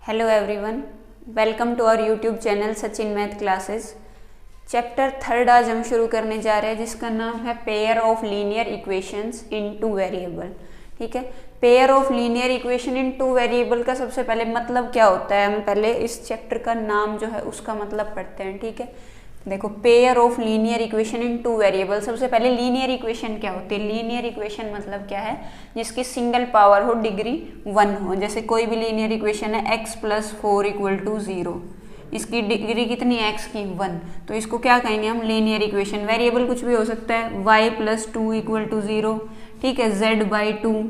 Hello everyone, welcome to our YouTube channel Sachin math classes. Chapter third आज हम शुरू करने जा रहे हैं जिसका नाम है pair of linear equations in two variable. ठीक है, pair of linear equation in two variable का सबसे पहले मतलब क्या होता है, हम पहले इस चैप्टर का नाम जो है उसका मतलब पढ़ते हैं। ठीक है, देखो pair of linear equation in two variable. सबसे पहले लीनियर इक्वेशन क्या होती है? लीनियर इक्वेशन मतलब क्या है? जिसकी सिंगल पावर हो, डिग्री 1 हो। जैसे कोई भी लीनियर इक्वेशन है x + 4 = 0, इसकी डिग्री कितनी है? x की 1, तो इसको क्या कहेंगे हम? Linear equation. वेरिएबल कुछ भी हो सकता है, y + 2 = 0, ठीक है, z/2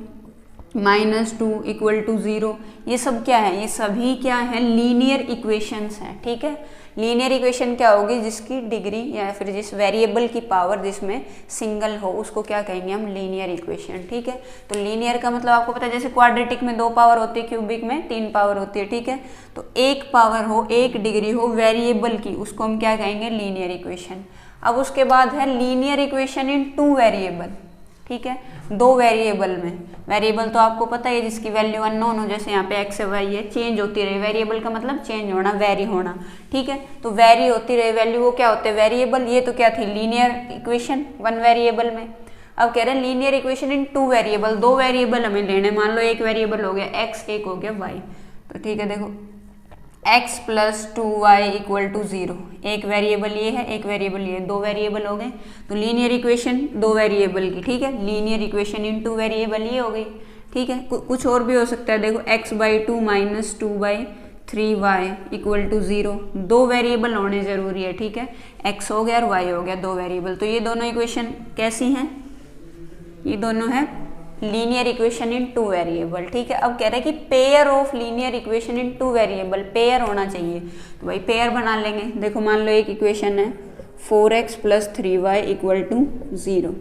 -2 = 0। ये सब क्या है? ये सभी क्या है? लीनियर इक्वेशंस हैं। ठीक है, लीनियर इक्वेशन क्या होगी? जिसकी डिग्री या फिर जिस वेरिएबल की पावर जिसमें सिंगल हो उसको क्या कहेंगे हम? Linear equation. ठीक है, तो लीनियर का मतलब आपको पता है, जैसे क्वाड्रेटिक में 2 पावर होती है, क्यूबिक में 3 पावर होती है। ठीक है, तो 1 पावर हो, 1 डिग्री हो वेरिएबल की, उसको हम क्या कहेंगे? Linear equation. अब उसके बाद है linear equation in two variable. ठीक है, 2 वेरिएबल में। वेरिएबल तो आपको पता है जिसकी वैल्यू अननोन हो, जैसे यहाँ पे x है, y है, चेंज होती रहे। वेरिएबल का मतलब चेंज होना, वेरी होना। ठीक है, तो वेरी होती रहे वैल्यू, वो क्या होते हैं? वेरिएबल। ये तो क्या थी? लीनियर इक्वेशन 1 वेरिएबल में। अब कह रहे हैं linear equation in two variable. 2 variable हमें लेने। मान लो एक वेरिएबल हो गया x, एक हो गया y। तो ठीक है, देखो x + 2y = 0। एक वेरिएबल ये है, एक वेरिएबल ये है, 2 वेरिएबल हो गए। तो लीनियर इक्वेशन 2 वेरिएबल की। ठीक है, linear equation in two variable ये हो गई। ठीक है, कुछ और भी हो सकता है। देखो x/2 - 2/3y = 0। 2 वेरिएबल होने जरूरी है। ठीक है, x हो गया और y हो गया, 2 वेरिएबल। तो ये दोनों इक्वेशन कैसी हैं? ये दोनों है linear equation in two variable. ठीक है, अब कह रहे हैं कि pair of linear equation in two variable, pair होना चाहिए। तो भाई पेयर बना लेंगे। देखो मान लो एक इक्वेशन है 4x + 3y = 0।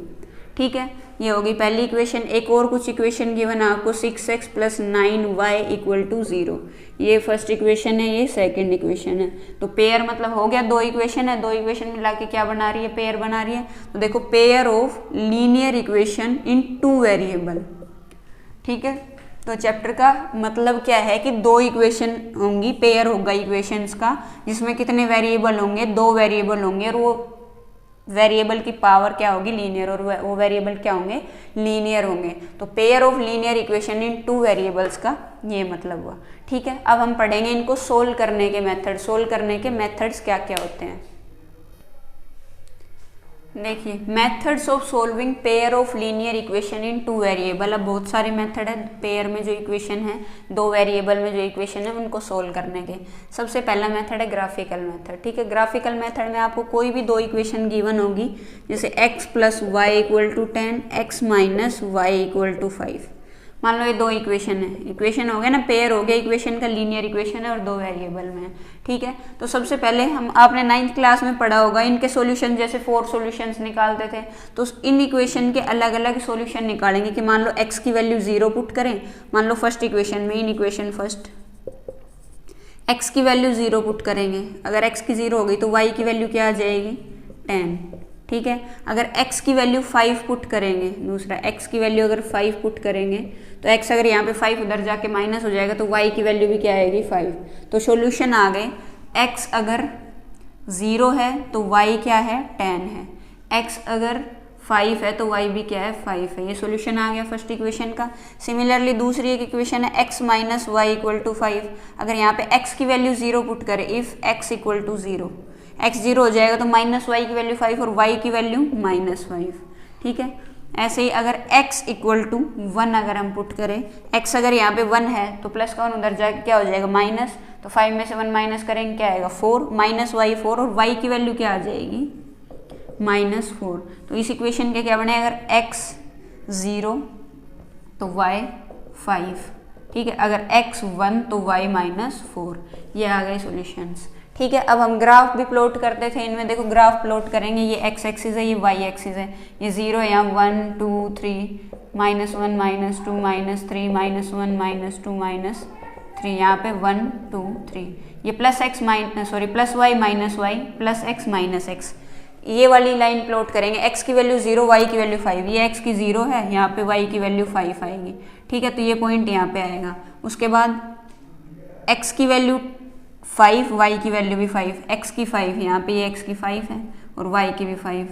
ठीक है, ये होगी पहली इक्वेशन। एक और कुछ इक्वेशन गिवन है आपको 6x + 9y = 0। ये फर्स्ट इक्वेशन है, ये सेकंड इक्वेशन है। तो पेयर मतलब हो गया 2 इक्वेशन है, 2 इक्वेशन मिला के क्या बना रही है? पेयर बना रही है। तो देखो pair of linear equation in two variable. ठीक है, तो चैप्टर का मतलब क्या है कि 2 इक्वेशन होंगी, पेयर होगा इक्वेशंस का, जिसमें कितने वेरिएबल होंगे? 2 वेरिएबल होंगे, और वो वेरिएबल की पावर क्या होगी? लीनियर, और वो वेरिएबल क्या होंगे? लीनियर होंगे। तो pair of linear equation in two variables का ये मतलब हुआ। ठीक है, अब हम पढ़ेंगे इनको सोल्व करने के मेथड। सोल्व करने के मेथड्स क्या क्या होते हैं? देखिए, methods of solving pair of linear equation in two variable. अब बहुत सारे मेथड है पेयर में जो इक्वेशन है, 2 वेरिएबल में जो इक्वेशन है उनको सोल्व करने के। सबसे पहला मेथड है ग्राफिकल मेथड। ठीक है, ग्राफिकल मेथड में आपको कोई भी 2 इक्वेशन गिवन होगी, जैसे x + y = 10, x - y = 5। मान लो ये 2 इक्वेशन है, इक्वेशन हो गया ना, पेयर हो गया इक्वेशन का, लीनियर इक्वेशन है और 2 वेरिएबल में है। ठीक है, तो सबसे पहले हम, आपने 9th क्लास में पढ़ा होगा, इनके सॉल्यूशन जैसे 4 सॉल्यूशंस निकालते थे, तो इन इक्वेशन के अलग अलग सॉल्यूशन निकालेंगे। कि मान लो x की वैल्यू 0 पुट करें। मान लो फर्स्ट इक्वेशन में, इन इक्वेशन फर्स्ट x की वैल्यू 0 पुट करेंगे। अगर x की 0 हो गई तो y की वैल्यू क्या आ जाएगी? 10। ठीक है, अगर x की वैल्यू 5 पुट करेंगे, दूसरा x की वैल्यू अगर 5 पुट करेंगे, तो x अगर यहाँ पे 5 उधर जाके माइनस हो जाएगा, तो y की वैल्यू भी क्या आएगी? 5। तो सॉल्यूशन आ गए, x अगर 0 है तो y क्या है? 10 है। x अगर 5 है तो y भी क्या है? 5 है। ये सॉल्यूशन आ गया फर्स्ट इक्वेशन का। सिमिलरली दूसरी एक इक्वेशन है x - y = 5। अगर यहाँ पे x की वैल्यू 0 पुट करें, इफ x = 0, x 0 हो जाएगा तो -y की वैल्यू 5 और y की वैल्यू -5। ठीक है, ऐसे ही अगर x = 1 अगर हम पुट करें, x अगर यहाँ पे 1 है तो प्लस का 1 उधर जाके क्या हो जाएगा? माइनस। तो 5 में से 1 माइनस करेंगे, क्या आएगा? 4, -y 4, और y की वैल्यू क्या आ जाएगी? -4। तो इस इक्वेशन के क्या बने? अगर x 0 तो y 5। ठीक है, अगर x 1 तो y -4। ये आ गए सॉल्यूशंस। ठीक है, अब हम ग्राफ भी प्लॉट करते थे इनमें। देखो ग्राफ प्लॉट करेंगे, ये x एक्सिस है, ये y एक्सिस है। ये 0 है, यहाँ 1 2 3 -1 -2 -3 -1 -2 -3, यहाँ पे 1 2 3। ये +y -y +x -x, ये वाली लाइन प्लॉट करेंगे। x की वैल्यू 0, y की वैल्यू 5। ये x की 0 है, यहाँ पे y की वैल्यू 5 आएगी। ठीक है, तो ये पॉइंट यहाँ पे आएगा। उसके बाद x की वैल्यू 5, y की वैल्यू भी 5, x की 5, यहाँ पे ये x की 5 है और y की भी 5,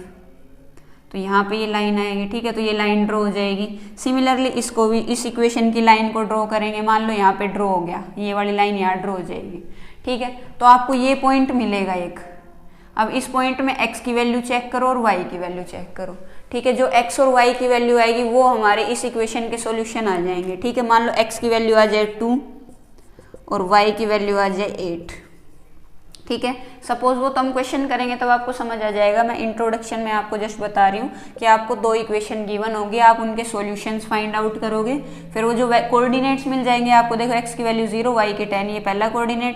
तो यहाँ पे ये लाइन आएगी, ठीक है। तो ये लाइन ड्रॉ हो जाएगी। सिमिलरली इसको भी, इस इक्वेशन की लाइन को ड्रॉ करेंगे, मान लो यहाँ पे ड्रॉ हो गया, ये वाली लाइन यहाँ ड्रॉ हो जाएगी, ठीक है। तो आपको ये पॉइंट मिलेगा एक। अब इस पॉइंट में x की वैल्यू चेक करो और y की वैल्यू चेक करो, ठीक है। जो x और y की वैल्यू आएगी वो हमारे इस इक्वेशन के सॉल्यूशन आ जाएंगे, ठीक है। मान लो x की वैल्यू आ जाए 2 और y की वैल्यू आ जाए 8, ठीक है। सपोज वो तो हम क्वेश्चन करेंगे तब आपको समझ आ जाएगा। मैं इंट्रोडक्शन में आपको जस्ट बता रही हूँ कि आपको 2 इक्वेशन गिवन होगी, आप उनके सॉल्यूशंस फाइंड आउट करोगे, फिर वो जो कोऑर्डिनेट्स मिल जाएंगे आपको, देखो x की वैल्यू 0, y के 10, ये पहला कोऑर्डिनेट,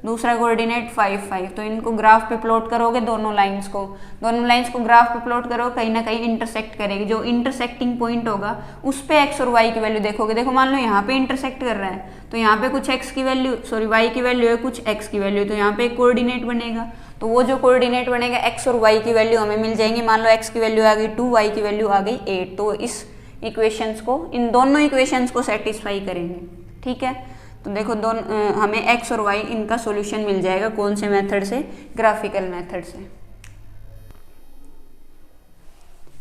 दूसरा कोऑर्डिनेट 5, 5, तो इनको ग्राफ पे प्लॉट करोगे, दोनों लाइंस को ग्राफ पे प्लॉट करो, कहीं ना कहीं इंटरसेक्ट करेगी। जो इंटरसेक्टिंग पॉइंट होगा उस पे x और y की वैल्यू देखोगे। देखो मान लो यहाँ पे इंटरसेक्ट कर रहा है, तो यहाँ पे कुछ x की वैल्यू, सॉरी y की वैल्यू है, कुछ x की वैल्यू, तो यहाँ पे एक कोऑर्डिनेट बनेगा। तो वो जो कोऑर्डिनेट बनेगा x और y की वैल्यू हमें मिल जाएंगी। मान लो x की वैल्यू आ गई 2, y की वैल्यू आ गई 8, तो इस इक्वेशंस को, इन दोनों इक्वेशंस को सेटिस्फाई करेंगे, ठीक है। तो देखो हमें x और y इनका सॉल्यूशन मिल जाएगा, कौन से मेथड से, ग्राफिकल मेथड से।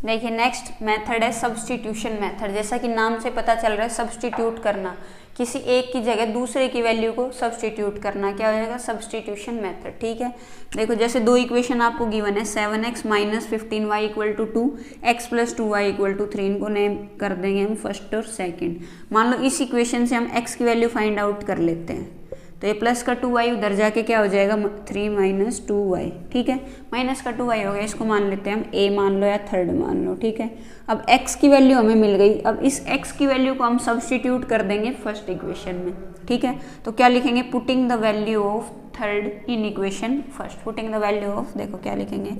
देखिए नेक्स्ट मेथड है सब्स्टिट्यूशन मेथड। जैसा कि नाम से पता चल रहा है, सब्स्टिट्यूट करना, किसी एक की जगह दूसरे की वैल्यू को सब्स्टिट्यूट करना, क्या हो जाएगा, सब्स्टिट्यूशन मेथड, ठीक है। देखो जैसे 2 इक्वेशन आपको गिवन है, 7x minus 15y equal to 2, x plus 2y equal to 3, इनको नेम कर देंगे हम फर्स्ट और सेकेंड। मान लो इस इक्वेशन से हम x की वैल्यू फाइंड आउट कर लेते हैं, तो ये प्लस का 2y उधर जाके क्या हो जाएगा, 3 माइनस 2y, ठीक है। माइनस का 2y हो गया, इसको मान लेते हैं हम a मान लो या थर्ड मान लो, ठीक है। अब x की वैल्यू हमें मिल गई। अब इस x की वैल्यू को हम सब्स्टिट्यूट कर देंगे फर्स्ट इक्वेशन में, ठीक है। तो क्या लिखेंगे, putting the value of third in equation first. Putting the value of, देखो क्या लिखेंगे,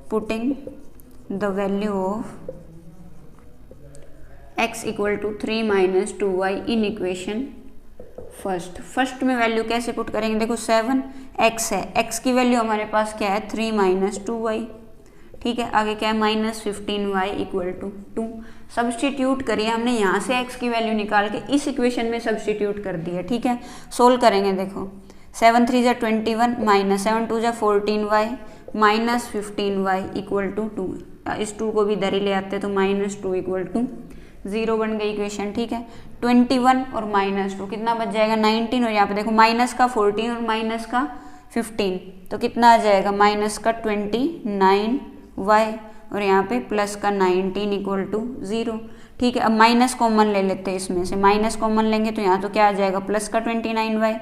putting the value of x equal to 3 minus 2y in equation first में वैल्यू कैसे पुट करेंगे, देखो 7x है, x की वैल्यू हमारे पास क्या है, 3 माइनस 2y, ठीक है। आगे क्या है, minus 15y equal to 2। Substitute करिए हमने, यहाँ से x की वैल्यू निकाल के इस इक्वेशन में सब्स्टिट्यूट कर दी है, ठीक है। सोल्व करेंगे, देखो 7 3 जा 21 माइनस 7 2 जा 14y minus 15y equal to 2। इस 2 को भी इधर ही ले आते तो माइनस 2 इक्वल टू 0 बन गई इक्वेशन, ठीक है। 21 और माइनस 2 कितना बच जाएगा, 19, और यहाँ पे देखो माइनस का 14 और माइनस का 15, तो कितना आ जाएगा, माइनस का 29y और यहाँ पे प्लस का 19 इक्वल टू 0, ठीक है। अब माइनस कॉमन ले लेते हैं, इसमें से माइनस कॉमन लेंगे तो यहाँ तो क्या आ जाएगा, प्लस का 29y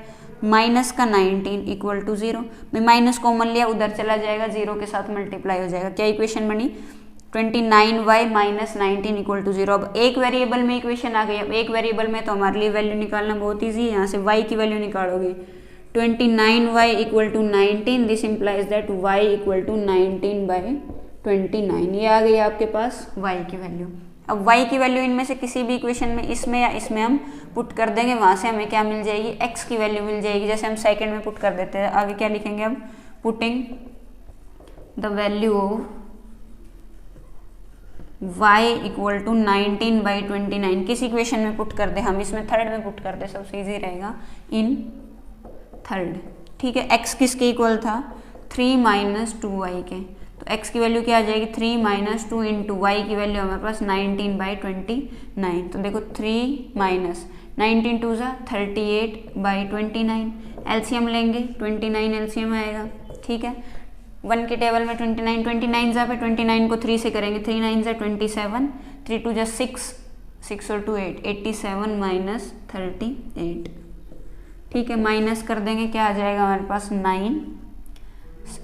माइनस का 19 इक्वल टू 0। मैं माइनस कॉमन लिया, उधर चला जाएगा, 0 के साथ मल्टीप्लाई हो जाएगा। क्या इक्वेशन बनी, 29y माइनस 19 इक्वल टू 0। अब एक वेरिएबल में इक्वेशन आ गई। अब एक वेरिएबल में तो हमारे लिए वैल्यू निकालना बहुत ईजी है। यहाँ से y की वैल्यू निकालोगे, 29y equal to 19, this implies that y equal to 19/29। ये आ गई आपके पास y की वैल्यू। अब y की वैल्यू इनमें से किसी भी इक्वेशन में, इसमें या इसमें हम पुट कर देंगे, वहाँ से हमें क्या मिल जाएगी, x की वैल्यू मिल जाएगी। जैसे हम सेकेंड में पुट कर देते हैं, आगे क्या लिखेंगे अब, putting the value of y equal to 19/29 किस इक्वेशन में पुट कर दे, हम इसमें थर्ड में पुट कर दे, सबसे इजी रहेगा, इन थर्ड, ठीक है। x किसके इक्वल था, 3 माइनस 2y के, तो x की वैल्यू क्या आ जाएगी, 3 माइनस 2 इंटू y की वैल्यू हमारे पास 19/29। तो देखो 3 माइनस 19 2 जा 38/29, एलसीएम लेंगे, 29 एलसीएम आएगा, ठीक है। 1 के टेबल में 29 जा पे 29 को 3 से करेंगे, 3 9 जा 27, 3 2 जा 6, 6 और 2 8, 87 माइनस 38, ठीक है। माइनस कर देंगे, क्या आ जाएगा हमारे पास 9,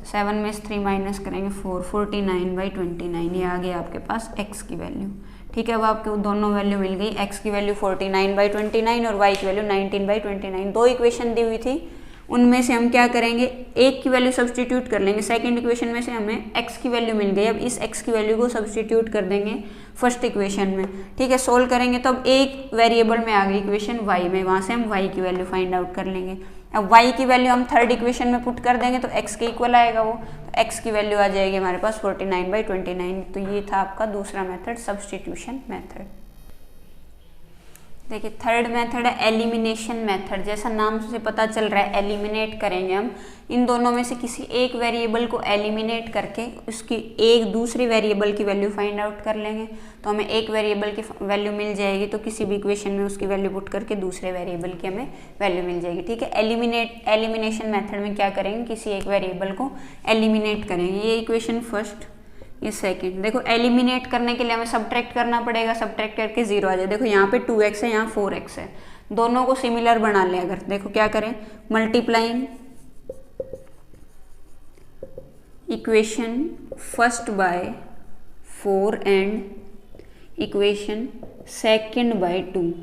7 में से 3 माइनस करेंगे 4, 49/29। ये आ गया आपके पास x की वैल्यू, ठीक है। अब आपको दोनों वैल्यू मिल गई, x की वैल्यू 49/29 और y की वैल्यू 19/29। 2 इक्वेशन दी हुई थी, उनमें से हम क्या करेंगे, एक की वैल्यू सब्स्टिट्यूट कर लेंगे। सेकंड इक्वेशन में से हमें x की वैल्यू मिल गई, अब इस x की वैल्यू को सब्स्टिट्यूट कर देंगे फर्स्ट इक्वेशन में, ठीक है। सोल्व करेंगे तो अब एक वेरिएबल में आ गई इक्वेशन y में, वहाँ से हम y की वैल्यू फाइंड आउट कर लेंगे। अब y की वैल्यू हम थर्ड इक्वेशन में पुट कर देंगे तो x के इक्वल आएगा वो, तो x की वैल्यू आ जाएगी हमारे पास 49/29। तो ये था आपका दूसरा मेथड, सब्स्टिट्यूशन मेथड। देखिए थर्ड मेथड है एलिमिनेशन मेथड। जैसा नाम से पता चल रहा है एलिमिनेट करेंगे हम, इन दोनों में से किसी एक वेरिएबल को एलिमिनेट करके उसकी एक दूसरी वेरिएबल की वैल्यू फाइंड आउट कर लेंगे। तो हमें एक वेरिएबल की वैल्यू मिल जाएगी, तो किसी भी इक्वेशन में उसकी वैल्यू पुट करके दूसरे वेरिएबल की हमें वैल्यू मिल जाएगी। ठीक है, एलिमिनेशन मेथड में क्या करेंगे, किसी एक वेरिएबल को एलिमिनेट करेंगे। ये इक्वेशन फर्स्ट, ये सेकंड। देखो एलिमिनेट करने के लिए हमें सब्ट्रैक्ट करना पड़ेगा, सब्ट्रैक्ट करके 0 आ जाए। देखो यहाँ पे 2x है, यहाँ 4x है, दोनों को सिमिलर बना लें। अगर देखो क्या करें, multiplying equation first by 4 and equation second by 2।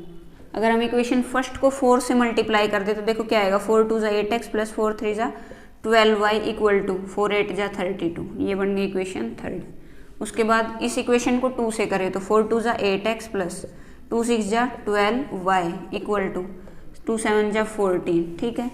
अगर हम इक्वेशन फर्स्ट को 4 से मल्टीप्लाई कर दे तो देखो क्या आएगा, 4 2 = 8x plus 4 3 = 12y equal to 4 8 = 32। ये बन गई इक्वेशन थर्ड। उसके बाद इस इक्वेशन को 2 से करें तो 4 2 = 8x plus 2 6 = 12y equal to 2 7 = 14। ठीक है,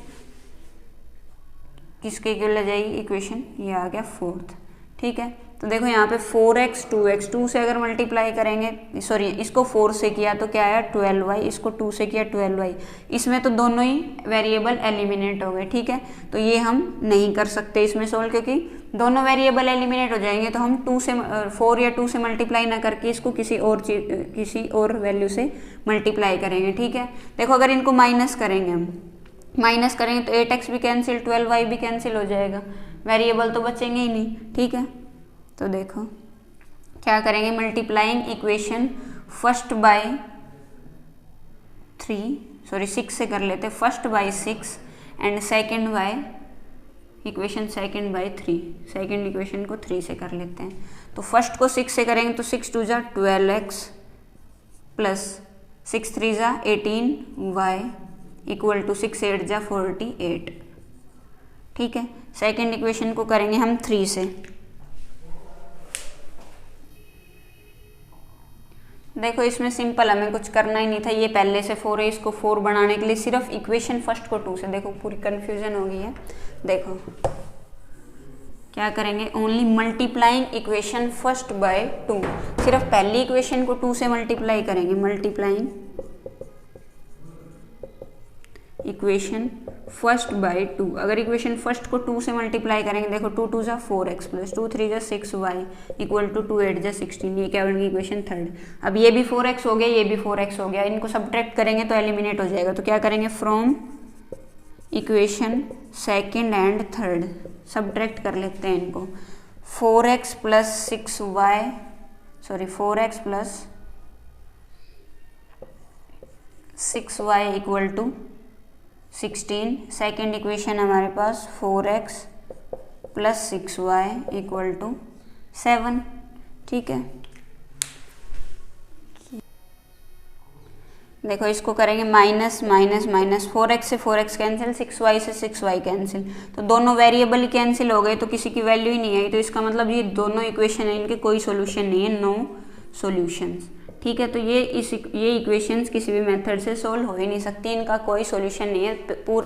किसके इक्वल आ जाएगी इक्वेशन, ये आ गया फोर्थ। ठीक है, तो देखो यहाँ पे 4x 2x 2 से अगर मल्टीप्लाई करेंगे, सॉरी इसको 4 से किया तो क्या आया 12y, इसको 2 से किया 12y। इसमें तो दोनों ही वेरिएबल एलिमिनेट हो गए। ठीक है, तो ये हम नहीं कर सकते इसमें सोल्व, क्योंकि दोनों वेरिएबल एलिमिनेट हो जाएंगे। तो हम 4 या 2 से मल्टीप्लाई ना करके इसको किसी और वैल्यू से मल्टीप्लाई करेंगे। ठीक है, देखो अगर इनको माइनस करेंगे, हम माइनस करेंगे तो 8x भी कैंसिल, 12y भी कैंसिल हो जाएगा, वेरिएबल तो बचेंगे ही नहीं। ठीक है, तो देखो क्या करेंगे, मल्टीप्लाइंग इक्वेशन फर्स्ट बाय 6 से कर लेते, first by 6 and second by equation second by 3। Second equation को 3 से कर लेते हैं। तो फर्स्ट को 6 से करेंगे तो 6 2 = 12x plus 6 3 = 18y equal to 6 8 = 48। ठीक है, सेकंड इक्वेशन को करेंगे हम 3 से। देखो इसमें सिंपल, हमें कुछ करना ही नहीं था, ये पहले से 4 है, इसको 4 बनाने के लिए सिर्फ इक्वेशन फर्स्ट को 2 से। देखो पूरी कंफ्यूजन हो गई है। देखो क्या करेंगे, only multiplying equation first by 2। सिर्फ पहली इक्वेशन को 2 से मल्टीप्लाई करेंगे, मल्टीप्लाइंग इक्वेशन फर्स्ट बाय 2। अगर इक्वेशन फर्स्ट को 2 से मल्टीप्लाई करेंगे, देखो 2 2 = 4x plus 2 3 = 6y equal to 2 8 = 16। ये क्या बनेगी इक्वेशन थर्ड। अब ये भी 4x हो गया, ये भी 4x हो गया, इनको सब्ट्रैक्ट करेंगे तो एलिमिनेट हो जाएगा। तो क्या करेंगे, from equation second and third subtract कर लेते हैं इनको। 4x plus 6y equal to 16। Second equation हमारे पास 4x plus 6y equal to 7। ठीक है, देखो इसको करेंगे माइनस माइनस माइनस, 4x से 4x कैंसिल, 6y से 6y कैंसिल, तो दोनों वेरिएबल ही कैंसिल हो गए, तो किसी की वैल्यू ही नहीं आई। तो इसका मतलब ये दोनों इक्वेशन है, इनके कोई सॉल्यूशन नहीं है, नो सॉल्यूशंस। ठीक है, तो ये इक्वेशंस किसी भी मेथड से सोल्व हो ही नहीं सकती, इनका कोई सॉल्यूशन नहीं है।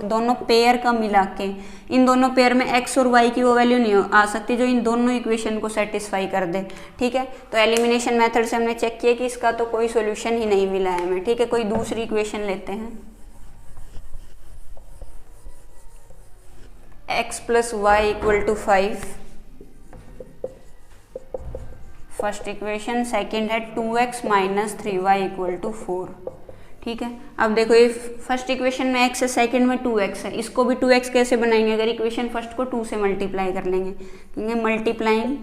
दोनों पेयर का मिला के, इन दोनों पेयर में x और y की वो वैल्यू नहीं आ सकती जो इन दोनों इक्वेशन को सेटिस्फाई कर दे। ठीक है, तो एलिमिनेशन मेथड से हमने चेक किया कि इसका तो कोई सॉल्यूशन ही नहीं मिला है हमें। ठीक है, कोई दूसरी इक्वेशन लेते हैं, x plus y equal to 5 first equation. Second है 2x minus 3y equal to 4। ठीक है, अब देखो ये फर्स्ट इक्वेशन में x है, सेकेंड में 2x है, इसको भी 2x कैसे बनाएंगे, अगर इक्वेशन फर्स्ट को 2 से मल्टीप्लाई कर लेंगे, क्योंकि multiplying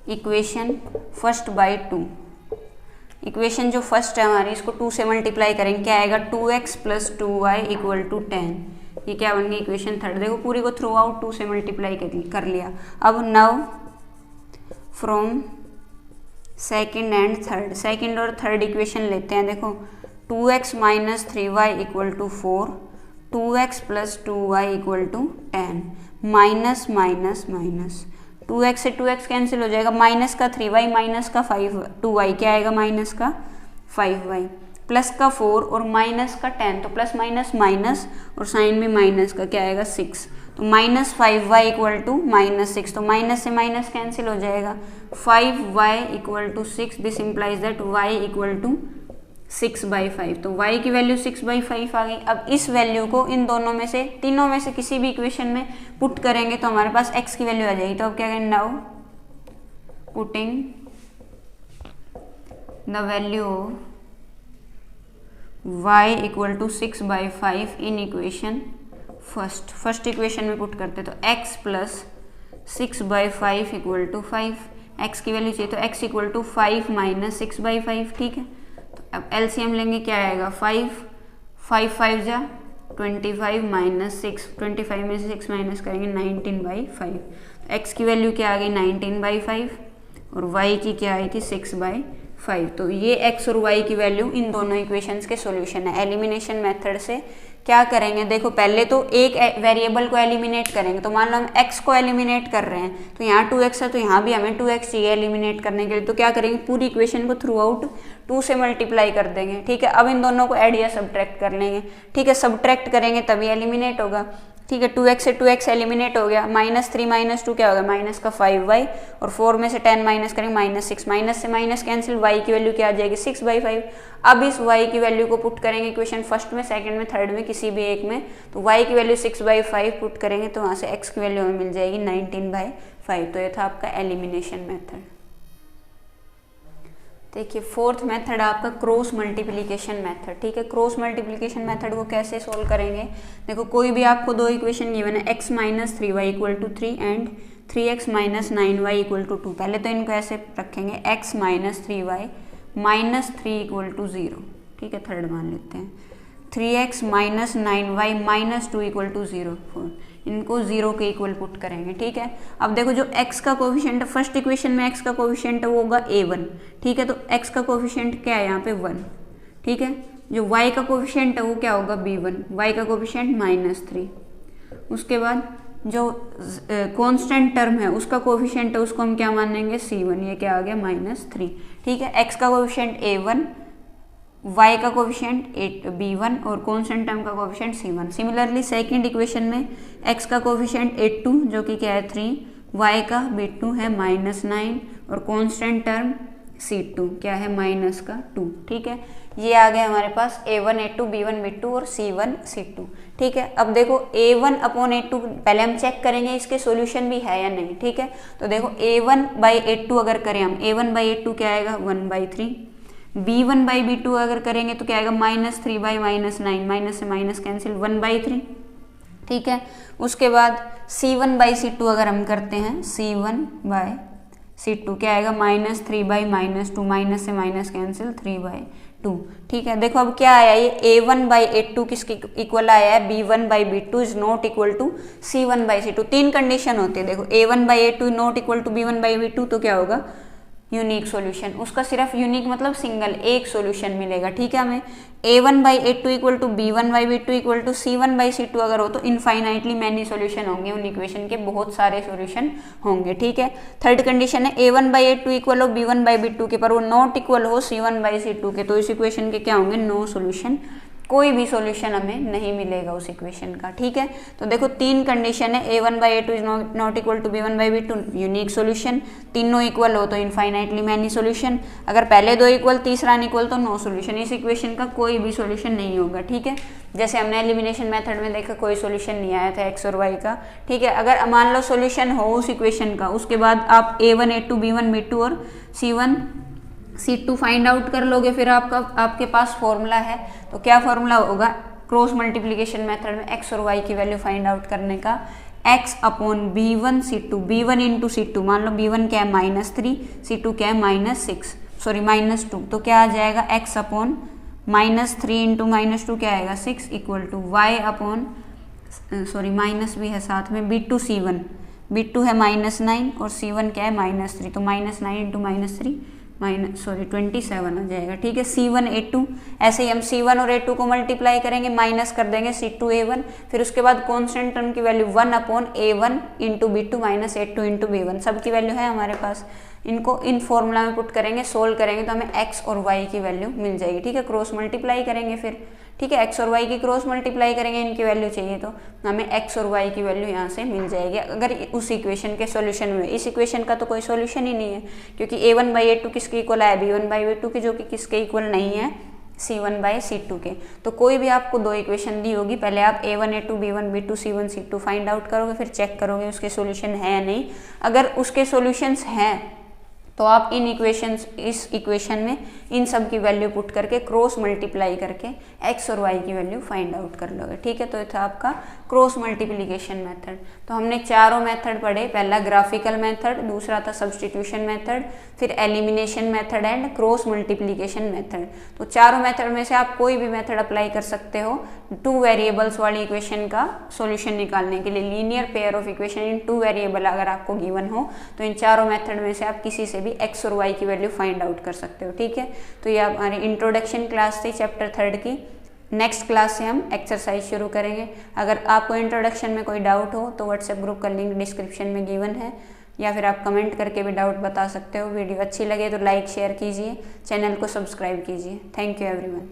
equation first by 2। Equation जो फर्स्ट है हमारी, इसको 2 से मल्टीप्लाई करेंगे, क्या आएगा 2x plus 2y equal to 10। ये क्या बन गई इक्वेशन थर्ड। देखो पूरी को थ्रू आउट 2 से मल्टीप्लाई कर लिया। अब now from second and third, second और थर्ड इक्वेशन लेते हैं। देखो 2x minus 3y equal to 4, 2x plus 2y equal to 10, minus minus minus, 2x से 2x कैंसिल हो जाएगा, माइनस का 3y माइनस का 2y क्या आएगा, माइनस का 5y प्लस का 4 और माइनस का 10, तो प्लस माइनस माइनस और साइन में माइनस का क्या आएगा 6, तो minus 5y equal to minus 6, तो माइनस से माइनस कैंसिल हो जाएगा, 5y equal to 6। This implies that y equal to 6/5, तो y की वैल्यू 6/5 आ गई। अब इस वैल्यू को इन दोनों में से, तीनों में से किसी भी इक्वेशन में पुट करेंगे तो हमारे पास x की वैल्यू आ जाएगी। तो अब क्या करेंगे, now putting the value y equal to 6/5 in equation first equation में पुट करते, तो x plus 6/5 equal to 5, x की वैल्यू चाहिए तो x इक्वल टू 5 माइनस 6/5, ठीक है। तो अब एलसीएम लेंगे, क्या आएगा 5 5 जा 25 माइनस 6, 25 में से 6 माइनस करेंगे 19/5, तो x की वैल्यू क्या आ गई 19/5 और y की क्या आई थी 6/5। तो ये x और y की वैल्यू इन दोनों इक्वेशंस के सॉल्यूशन है। एलिमिनेशन मेथड से क्या करेंगे, देखो पहले तो एक वेरिएबल को एलिमिनेट करेंगे, तो मान लो हम x को एलिमिनेट कर रहे हैं, तो यहाँ 2x है तो यहाँ भी हमें 2x चाहिए एलिमिनेट करने के लिए, तो क्या करेंगे पूरी इक्वेशन को थ्रू आउट 2 से मल्टीप्लाई कर देंगे, ठीक है। अब इन दोनों को ऐड या सब्ट्रैक्ट कर लेंगे, ठीक है, सब्ट्रैक्ट करेंगे तभी एलिमिनेट होगा, ठीक है। 2x से 2x एलिमिनेट हो गया, -3 - 2 क्या होगा माइनस का 5y, और 4 में से 10 माइनस करेंगे -6, माइनस से माइनस कैंसिल, y की वैल्यू क्या आ जाएगी 6/5। अब इस y की वैल्यू को पुट करेंगे इक्वेशन फर्स्ट में, सेकंड में, थर्ड में, किसी भी एक में, तो y की वैल्यू 6/5 पुट करेंगे तो वहाँ से x की वैल्यू हमें मिल जाएगी 19/5। तो ये था आपका एलिमिनेशन मेथड। देखिए फोर्थ मेथड आपका क्रॉस मल्टीप्लिकेशन मेथड, ठीक है। क्रॉस मल्टीप्लिकेशन मेथड को कैसे सोल्व करेंगे, देखो कोई भी आपको दो इक्वेशन गिवन है, x - 3y = 3 and 3x - 9y = 2। पहले तो इनको ऐसे रखेंगे, x - 3y - 3 = 0, ठीक है, थर्ड मान लेते हैं। 3x - 9y - 2 = 0, इनको 0 के इक्वल पुट करेंगे, ठीक है। अब देखो जो x का कोफिशिएंट है, फर्स्ट इक्वेशन में x का कोफिशिएंट है वो होगा a1, ठीक है, तो x का कोफिशिएंट क्या है यहाँ पे 1, ठीक है। जो y का कोफिशिएंट है वो क्या होगा b1, y का कोफिशिएंट -3। उसके बाद जो कांस्टेंट टर्म है उसका कोफिशिएंट है उसको हम क्या मानेंगे c1, ये क्या आ गया -3, ठीक है। x का कोफिशिएंट a1, y का कोफिशिएंट b1 और कांस्टेंट टर्म का coefficient c1। Similarly second equation में x का कोफिशिएंट a2 जो कि क्या है 3, y का b2 है -9 और कांस्टेंट टर्म c2 क्या है -2, ठीक है। ये आ गया हमारे पास a1 a2 b1 b2 और c1 c2, ठीक है। अब देखो a1 अपॉन a2 पहले हम चेक करेंगे इसके सॉल्यूशन भी है या नहीं, ठीक है। तो देखो a1/a2 अगर करें हम, a1/a2 क्या आएगा 1/3, b1/b2 अगर करेंगे तो क्या आएगा -3/-9, माइनस से माइनस कैंसिल 1/3, ठीक है। उसके बाद c1/c2 अगर हम करते हैं, c1/c2 क्या आएगा -3/-2, माइनस से माइनस कैंसिल 3/2, ठीक है। देखो अब क्या आया, ये a1/a2 किसके इक्वल आया है, b1/b2 is not equal to c1/c2। तीन कंडीशन होती है, देखो a1/a2 not equal to b1/b2 तो क्या होगा यूनिक सॉल्यूशन, उसका सिर्फ यूनिक मतलब सिंगल एक सॉल्यूशन मिलेगा, ठीक है। हमें a1/a2 equal to b1/b2 equal to c1/c2 अगर हो तो इनफाइनाइटली मैनी सॉल्यूशन होंगे, उन इक्वेशन के बहुत सारे सॉल्यूशन होंगे, ठीक है। थर्ड कंडीशन है a1/a2 इक्वल हो b1/b2 के, पर वो नॉट इक्वल हो c1/c2 के, तो इस इक्वेशन के क्या होंगे नो सॉल्यूशन, कोई भी सॉल्यूशन हमें नहीं मिलेगा उस इक्वेशन का, ठीक है। तो देखो तीन कंडीशन है, a1/a2 is not equal to b1/b2 unique solution, तीनों इक्वल हो तो इनफाइनाइटली मैनी सॉल्यूशन, अगर पहले दो इक्वल तीसरा अनइक्वल तो नो सॉल्यूशन, इस इक्वेशन का कोई भी सॉल्यूशन नहीं होगा, ठीक है। जैसे हमने एलिमिनेशन मेथड में देखा कोई सॉल्यूशन नहीं आया था x और y का, ठीक है। अगर मान लो सॉल्यूशन हो उस इक्वेशन का, उसके बाद आप a1 a2 b1 b2 और c1 c2 फाइंड आउट कर लोगे, फिर आपके पास फॉर्मूला है, तो क्या फॉर्मूला होगा क्रॉस मल्टीप्लिकेशन मेथड में x और y की वैल्यू फाइंड आउट करने का, x upon b1 c2, b1 into c2, मान लो b1 क्या है -3, c2 क्या है -2, तो क्या आ जाएगा x अपॉन -3 इंटू -2 क्या आएगा 6 equal to y upon minus भी है साथ में b2 c1, b2 है -9 और c1 क्या है -3, तो -9 इंटू -3 27 आ जाएगा, ठीक है। c1 a2, ऐसे ही हम c1 और a2 को मल्टीप्लाई करेंगे, माइनस कर देंगे c2 a1, फिर उसके बाद कांस्टेंट टर्म की value 1 upon a1 into b2 minus a2 into b1, सबकी वैल्यू है हमारे पास, इनको इन फॉर्मूला में पुट करेंगे, सोल्व करेंगे तो हमें x और y की वैल्यू मिल जाएगी, ठीक है। क्रॉस मल्टीप्लाई करेंगे फिर, ठीक है, x और y की क्रॉस मल्टीप्लाई करेंगे, इनकी वैल्यू चाहिए तो हमें x और y की वैल्यू यहाँ से मिल जाएगी, अगर उस इक्वेशन के सॉल्यूशन में। इस इक्वेशन का तो कोई सॉल्यूशन ही नहीं है, क्योंकि a1/a2 किसके इक्वल है b1/b2 के, जो कि किसके इक्वल नहीं है C1/C2 के। तो कोई भी आपको दो इक्वेशन दी होगी, पहले आप A1 A2 B1 B2 C1 C2 find out करोगे, फिर चेक करोगे उसके सॉल्यूशन है या नहीं। अगर उसके सॉल्यूशंस हैं तो आप इस इक्वेशन में इन सब की वैल्यू पुट करके क्रॉस मल्टीप्लाई करके x और y की वैल्यू फाइंड आउट कर लोगे। ठीक है, तो ये था आपका क्रॉस मल्टीप्लिकेशन मेथड। तो हमने चारों मेथड पढ़े, पहला ग्राफिकल मेथड, दूसरा था सब्सटीट्यूशन मेथड, फिर elimination method and cross multiplication method. तो चारों मेथड में से आप कोई भी मेथड अप्लाई कर सकते हो 2 वेरिएबल्स वाली इक्वेशन का सॉल्यूशन निकालने के लिए। Linear pair of equation in 2 variable अगर आपको गिवन हो तो इन चारों मेथड में से आप किसी से भी x और y की वैल्यू फाइंड आउट कर सकते हो। ठीक है, तो ये हमारी इंट्रोडक्शन क्लास थी चैप्टर 3 की। नेक्स्ट क्लास से हम एक्सरसाइज शुरू करेंगे। अगर आपको इंट्रोडक्शन में कोई डाउट हो तो व्हाट्सएप ग्रुप का लिंक डिस्क्रिप्शन में गिवन है, या फिर आप कमेंट करके भी डाउट बता सकते हो। वीडियो अच्छी लगे तो लाइक शेयर कीजिए, चैनल को सब्सक्राइब कीजिए। Thank you everyone.